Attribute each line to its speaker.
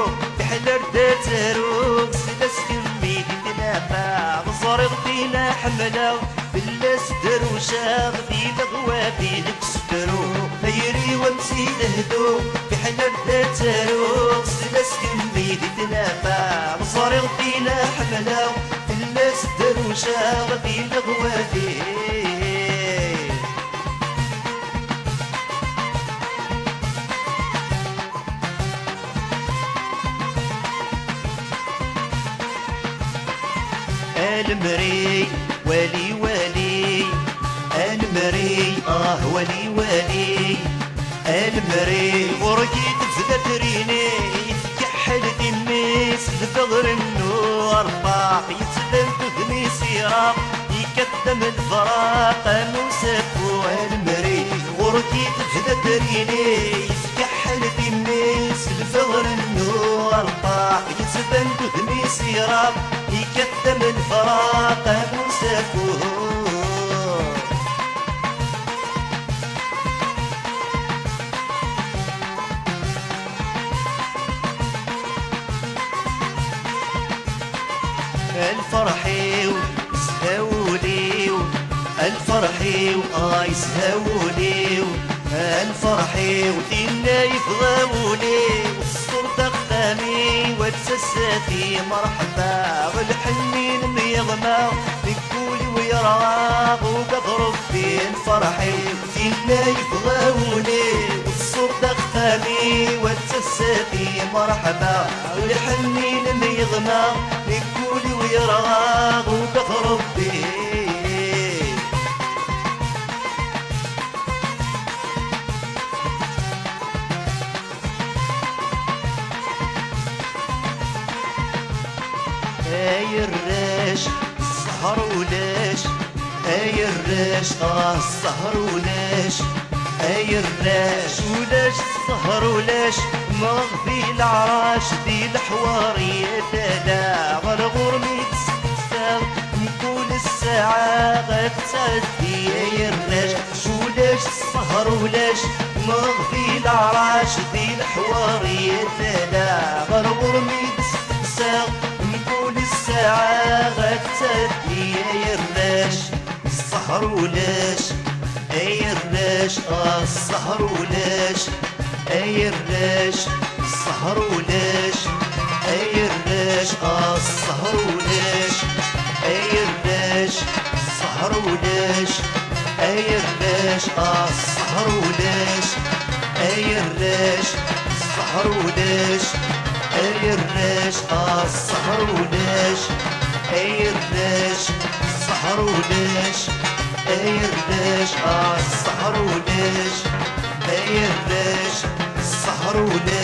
Speaker 1: يهدو بحلر داترو سلاس كمي تنافع بصارغ فينا حملة باللاس دروشة في لغوة في لكسدرو خيري وامسي يهدو بحلر داترو سلاس كمي تنافع بصارغ فينا حملة باللاس دروشة في لغوة في المري ولي ولي المري ولي ولي المري ورقي تفدت ريني يتكحل دميس الفغر النور طاح يتبن تذني سيرة يكتم الفراق نوسفو المري ورقي تفدت ريني يتكحل دميس الفغر النور طاح يتبن تذني سيرة يكتم الفراق نوسفو الفرحي وسهولي الفرحي يسهولي الفرحي ودينا يفضولي والصورة خامي وتسساتي مرحبا والحنين ميغمى بكولي ويراغ وقضرب في الفرحي ودينا يفضولي والصورة خامي وتسساتي مرحبا والحنين ميغمى بكولي ويراغ وقضرب فيه اي الريش السهر وليش اي الريش السهر وليش اي الريش وليش السهر وليش مغفي العراش دي الحوارية لا غرغرمي تسكسر نقول الساعة غتعدي اي الريش وليش السهر وليش مغفي العراش دي الحوارية لا غرغرمي تسكسر الساعة غتدي يا الراش السهر ولاش يا الراش السهر ولاش يا الراش السهر ولاش يا الراش السهر ولاش يا الراش السهر ولاش يا الراش السهر ولاش يا الراش السهر ولاش اي الريش السهر وليش اي الريش السهر وليش اي الريش السهر وليش اي الريش السهر وليش